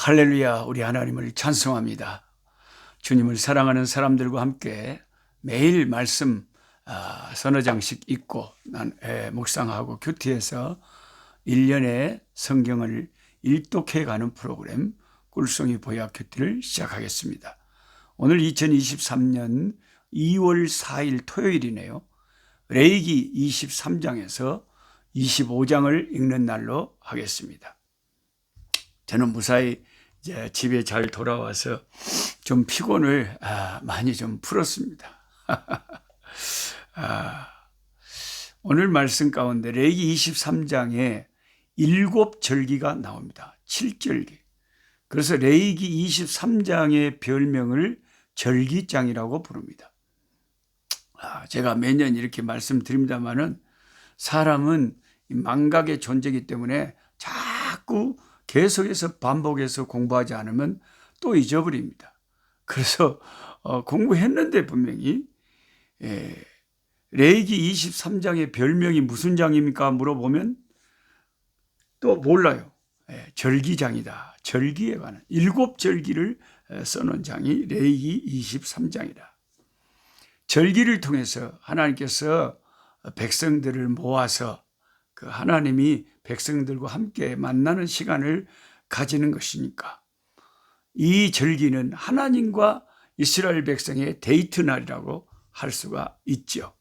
할렐루야, 우리 하나님을 찬송합니다. 주님을 사랑하는 사람들과 함께 매일 말씀 서너 장씩 읽고 묵상하고 큐티해서 1년에 성경을 일독해가는 프로그램 꿀송이 보약 큐티를 시작하겠습니다. 오늘 2023년 2월 4일 토요일이네요. 레위기 23장에서 25장을 읽는 날로 하겠습니다. 저는 무사히 이제 집에 잘 돌아와서 좀 피곤을 많이 좀 풀었습니다. 오늘 말씀 가운데 레위기 23장에 7절기가 나옵니다. 7절기. 그래서 레위기 23장의 별명을 절기장이라고 부릅니다. 제가 매년 이렇게 말씀드립니다마는 사람은 망각의 존재이기 때문에 자꾸 계속해서 반복해서 공부하지 않으면 또 잊어버립니다. 그래서 공부했는데 분명히 레위기 23장의 별명이 무슨 장입니까? 물어보면 또 몰라요. 절기장이다. 절기에 관한 7절기를 써놓은 장이 레위기 23장이다. 절기를 통해서 하나님께서 백성들을 모아서 그 하나님이 백성들과 함께 만나는 시간을 가지는 것이니까 이 절기는 하나님과 이스라엘 백성의 데이트 날이라고 할 수가 있죠.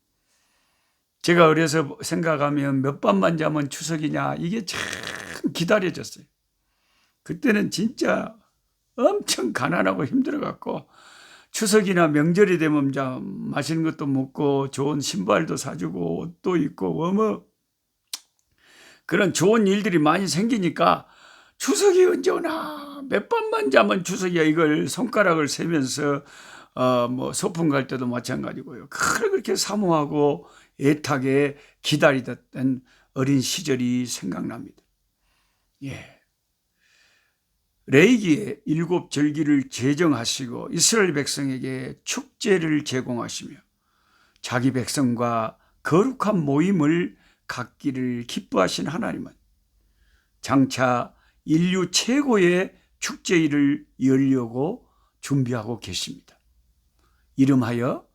제가 어려서 생각하면 몇 밤만 자면 추석이냐 이게 참 기다려졌어요. 그때는 진짜 엄청 가난하고 힘들어갖고 추석이나 명절이 되면 맛있는 것도 먹고 좋은 신발도 사주고 옷도 입고 그런 좋은 일들이 많이 생기니까 추석이 언제 오나 몇 번만 자면 추석이야 이걸 손가락을 세면서 소풍 갈 때도 마찬가지고요. 그렇게 사모하고 애타게 기다리던 어린 시절이 생각납니다. 레위기에 7절기를 제정하시고 이스라엘 백성에게 축제를 제공하시며 자기 백성과 거룩한 모임을 갖기를 기뻐하신 하나님은 장차 인류 최고의 축제일을 열려고 준비하고 계십니다. 이름하여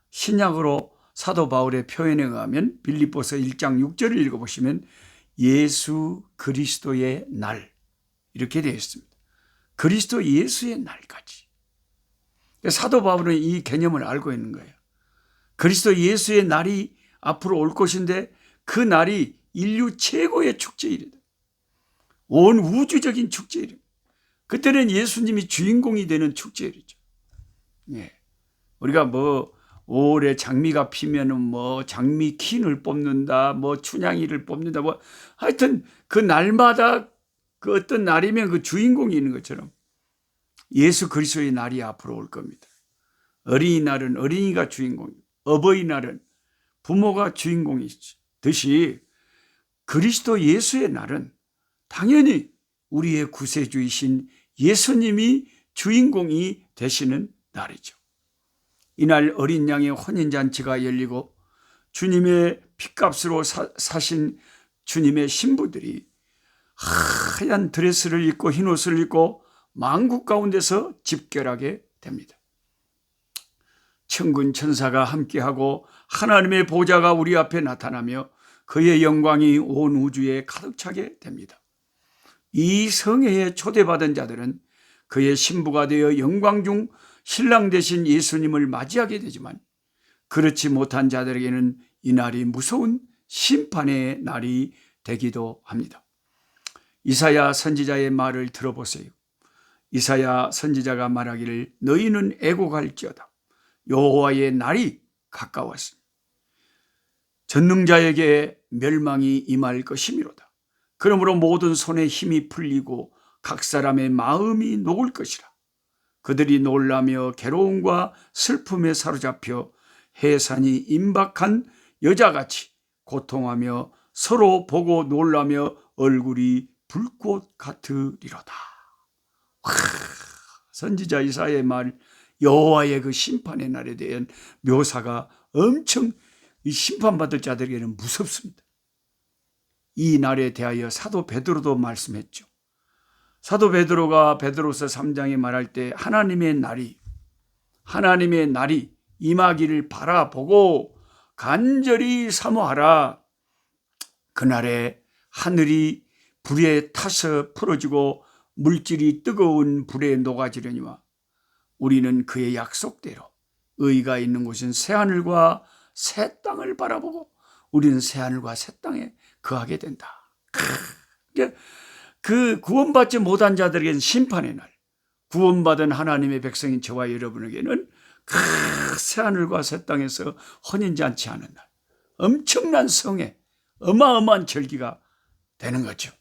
신약으로 사도 바울의 표현에 의하면 빌립보서 1장 6절을 읽어보시면 예수 그리스도의 날 이렇게 되어 있습니다. 그리스도 예수의 날까지. 사도 바울은 이 개념을 알고 있는 거예요. 그리스도 예수의 날이 앞으로 올 것인데 그 날이 인류 최고의 축제일이다. 온 우주적인 축제일입니다. 그때는 예수님이 주인공이 되는 축제일이죠. 우리가 5월에 장미가 피면은 장미 킨을 뽑는다, 춘향이를 뽑는다, 하여튼 그 날마다 그 어떤 날이면 그 주인공이 있는 것처럼 예수 그리스도의 날이 앞으로 올 겁니다. 어린이날은 어린이가 주인공이고 어버이날은 부모가 주인공이듯이 그리스도 예수의 날은 당연히 우리의 구세주이신 예수님이 주인공이 되시는 날이죠. 이날 어린 양의 혼인잔치가 열리고 주님의 핏값으로 사신 주님의 신부들이 하얀 드레스를 입고 흰 옷을 입고 만국 가운데서 집결하게 됩니다. 천군 천사가 함께하고 하나님의 보좌가 우리 앞에 나타나며 그의 영광이 온 우주에 가득 차게 됩니다. 이 성회에 초대받은 자들은 그의 신부가 되어 영광 중 신랑 되신 예수님을 맞이하게 되지만 그렇지 못한 자들에게는 이 날이 무서운 심판의 날이 되기도 합니다. 이사야 선지자의 말을 들어보세요. 이사야 선지자가 말하기를 너희는 애곡할지어다. 여호와의 날이 가까웠습니다. 전능자에게 멸망이 임할 것이미로다. 그러므로 모든 손에 힘이 풀리고 각 사람의 마음이 녹을 것이라. 그들이 놀라며 괴로움과 슬픔에 사로잡혀 해산이 임박한 여자같이 고통하며 서로 보고 놀라며 얼굴이 불꽃 같으리로다. 선지자 이사야의 말, 여호와의 그 심판의 날에 대한 묘사가 엄청 심판받을 자들에게는 무섭습니다. 이 날에 대하여 사도 베드로도 말씀했죠. 사도 베드로가 베드로서 3장에 말할 때 하나님의 날이 임하기를 바라보고 간절히 사모하라. 그날에 하늘이 불에 타서 풀어지고 물질이 뜨거운 불에 녹아지려니와 우리는 그의 약속대로 의가 있는 곳은 새하늘과 새 땅을 바라보고 우리는 새하늘과 새 땅에 거하게 된다. 그 구원받지 못한 자들에게는 심판의 날, 구원받은 하나님의 백성인 저와 여러분에게는 새하늘과 새 땅에서 혼인잔치 하는 날, 엄청난 성회, 어마어마한 절기가 되는 거죠.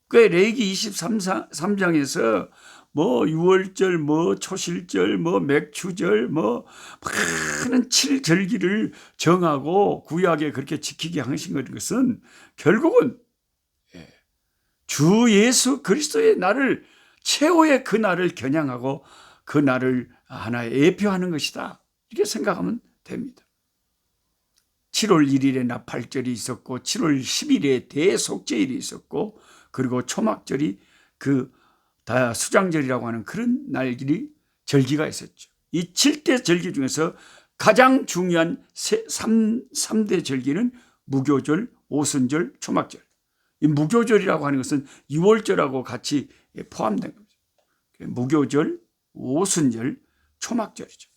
그 레위기 23장에서 뭐 유월절, 뭐 초실절, 뭐 맥추절, 뭐 많은 7절기를 정하고 구약에 그렇게 지키게 하신 것은 결국은 주 예수 그리스도의 날을, 최후의 그 날을 겨냥하고 그 날을 하나의 예표하는 것이다, 이렇게 생각하면 됩니다. 7월 1일에 나팔절이 있었고 7월 10일에 대속죄일이 있었고 그리고 초막절이 다 수장절이라고 하는 그런 날들이 절기가 있었죠. 이 7대 절기 중에서 가장 중요한 3대 절기는 무교절, 오순절, 초막절. 이 무교절이라고 하는 것은 유월절하고 같이 포함된 겁니다. 무교절, 오순절, 초막절이죠.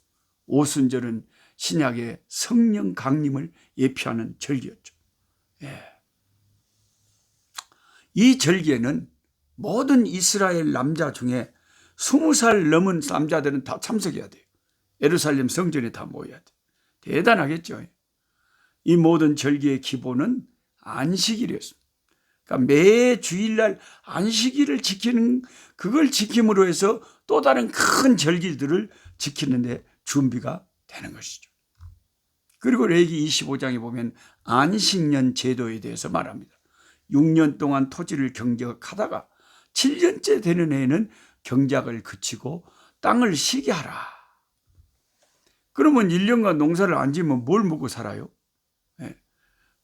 오순절은 신약의 성령 강림을 예표하는 절기였죠. 이 절기에는 모든 이스라엘 남자 중에 20살 넘은 남자들은 다 참석해야 돼요. 예루살렘 성전에 다 모여야 돼요. 대단하겠죠. 이 모든 절기의 기본은 안식일이었습니다. 그러니까 매 주일날 안식일을 지키는, 그걸 지킴으로 해서 또 다른 큰 절기들을 지키는데 준비가 되는 것이죠. 그리고 레위기 25장에 보면 안식년 제도에 대해서 말합니다. 6년 동안 토지를 경작하다가 7년째 되는 해에는 경작을 그치고 땅을 쉬게 하라. 그러면 1년간 농사를 안 지으면 뭘 먹고 살아요?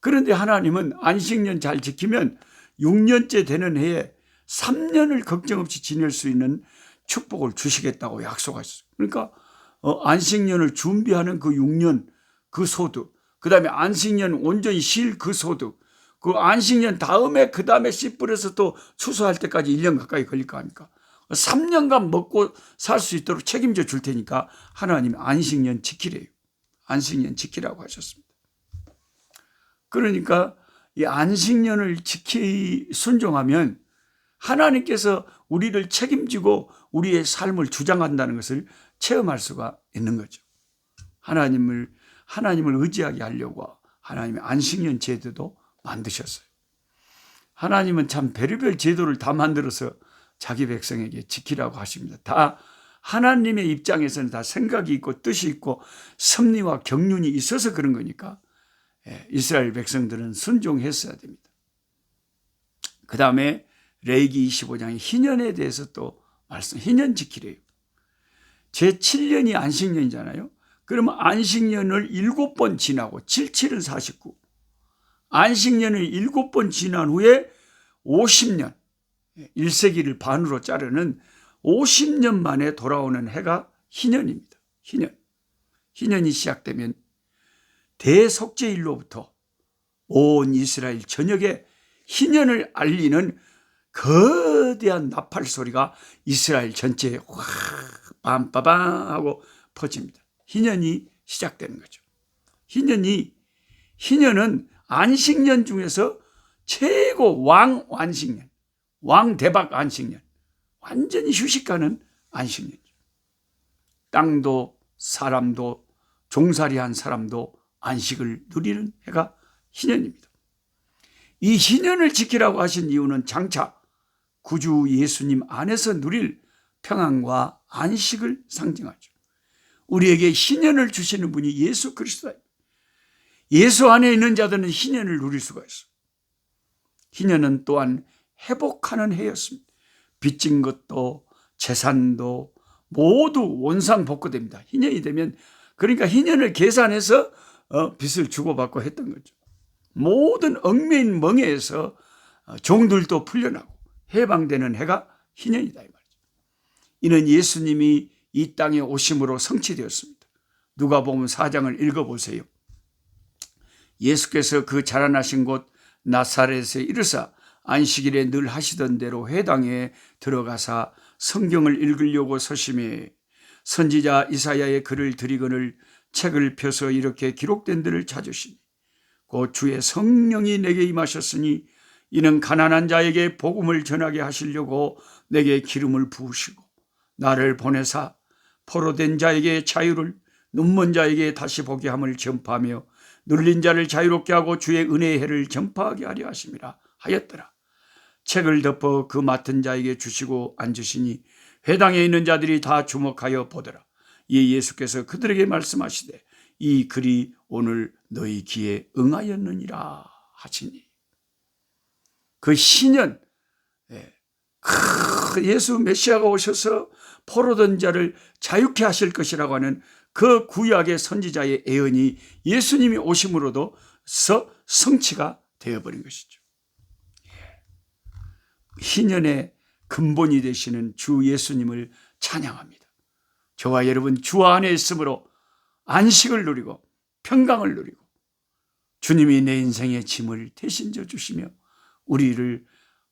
그런데 하나님은 안식년 잘 지키면 6년째 되는 해에 3년을 걱정 없이 지낼 수 있는 축복을 주시겠다고 약속하셨어요. 그러니까 안식년을 준비하는 그 6년 그 소득, 그 다음에 안식년 온전히 쉴 그 소득, 그 안식년 다음에 그 다음에 씨 뿌려서 또 추수할 때까지 1년 가까이 걸릴 거 아닙니까? 3년간 먹고 살 수 있도록 책임져 줄 테니까 하나님 안식년 지키래요. 안식년 지키라고 하셨습니다. 그러니까 이 안식년을 순종하면 하나님께서 우리를 책임지고 우리의 삶을 주장한다는 것을 체험할 수가 있는 거죠. 하나님을 의지하게 하려고 하나님의 안식년 제도도 만드셨어요. 하나님은 참 별의별 제도를 다 만들어서 자기 백성에게 지키라고 하십니다. 다 하나님의 입장에서는 다 생각이 있고 뜻이 있고 섭리와 경륜이 있어서 그런 거니까 이스라엘 백성들은 순종했어야 됩니다. 그 다음에 레위기 25장의 희년에 대해서 또 희년 지키래요. 제7년이 안식년이잖아요. 그러면 안식년을 7번 지나고 77은 49, 안식년을 7번 지난 후에 50년, 1세기를 반으로 자르는 50년 만에 돌아오는 해가 희년입니다. 희년이 시작되면 대속죄일로부터 온 이스라엘 전역에 희년을 알리는 거대한 나팔 소리가 이스라엘 전체에 확 빰빠방 하고 퍼집니다. 희년이 시작되는 거죠. 희년은 안식년 중에서 최고 왕안식년, 왕대박 안식년, 완전히 휴식하는 안식년이죠. 땅도 사람도 종살이한 사람도 안식을 누리는 해가 희년입니다. 이 희년을 지키라고 하신 이유는 장차 구주 예수님 안에서 누릴 평안과 안식을 상징하죠. 우리에게 희년을 주시는 분이 예수 그리스도입니다. 예수 안에 있는 자들은 희년을 누릴 수가 있어요. 희년은 또한 회복하는 해였습니다. 빚진 것도 재산도 모두 원상복구됩니다. 희년이 되면, 그러니까 희년을 계산해서 빚을 주고받고 했던 거죠. 모든 얽매인 멍에에서 종들도 풀려나고 해방되는 해가 희년이다 이 말이죠. 이는 예수님이 이 땅에 오심으로 성취되었습니다. 누가복음 4장을 읽어보세요. 예수께서 그 자라나신 곳 나사렛에 이르사 안식일에 늘 하시던 대로 회당에 들어가사 성경을 읽으려고 서심해 선지자 이사야의 글을 들이거늘 책을 펴서 이렇게 기록된 데를 찾으시니 곧 주의 성령이 내게 임하셨으니 이는 가난한 자에게 복음을 전하게 하시려고 내게 기름을 부으시고 나를 보내사 포로된 자에게 자유를 눈먼 자에게 다시 보게 함을 전파하며 눌린 자를 자유롭게 하고 주의 은혜의 해를 전파하게 하려 하심이라 하였더라. 책을 덮어 그 맡은 자에게 주시고 앉으시니 회당에 있는 자들이 다 주목하여 보더라. 이에 예수께서 그들에게 말씀하시되 이 글이 오늘 너희 귀에 응하였느니라 하시니 그 신년 예수 메시아가 오셔서 포로된 자를 자유케 하실 것이라고 하는 그 구약의 선지자의 예언이 예수님이 오심으로도 성취가 되어버린 것이죠. 희년의 근본이 되시는 주 예수님을 찬양합니다. 저와 여러분 주 안에 있으므로 안식을 누리고 평강을 누리고 주님이 내 인생의 짐을 대신 져 주시며 우리를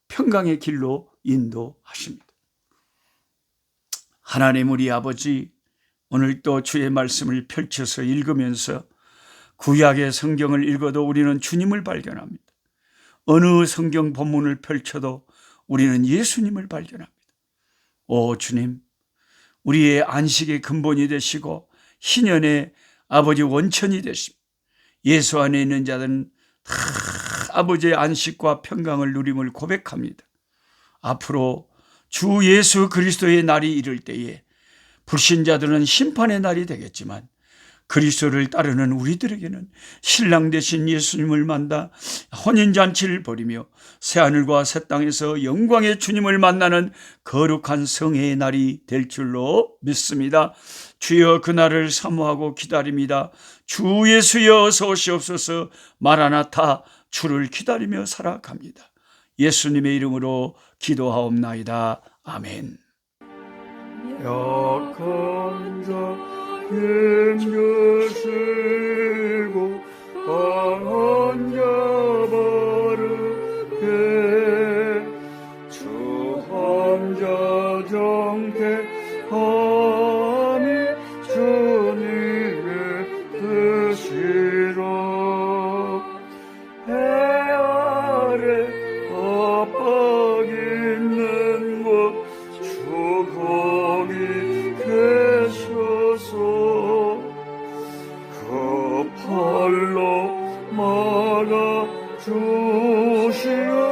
평강의 길로 인도하십니다. 하나님 우리 아버지, 오늘 또 주의 말씀을 펼쳐서 읽으면서 구약의 성경을 읽어도 우리는 주님을 발견합니다. 어느 성경 본문을 펼쳐도 우리는 예수님을 발견합니다. 오 주님, 우리의 안식의 근본이 되시고 희년의 아버지 원천이 되십니다. 예수 안에 있는 자들은 다 아버지의 안식과 평강을 누림을 고백합니다. 앞으로 주 예수 그리스도의 날이 이를 때에 불신자들은 심판의 날이 되겠지만 그리스도를 따르는 우리들에게는 신랑 되신 예수님을 만나 혼인잔치를 벌이며 새하늘과 새 땅에서 영광의 주님을 만나는 거룩한 성회의 날이 될 줄로 믿습니다. 주여 그날을 사모하고 기다립니다. 주 예수여 어서 오시옵소서. 마라나타, 주를 기다리며 살아갑니다. 예수님의 이름으로 기도하옵나이다. 아멘. 약한 자 힘주시고 강한 자 바르게 주 혼자 정택함이 주님의 뜻이라. 해 아래 압박 있는 곳 주 거기 계셔서 그 팔로 막아 주시오.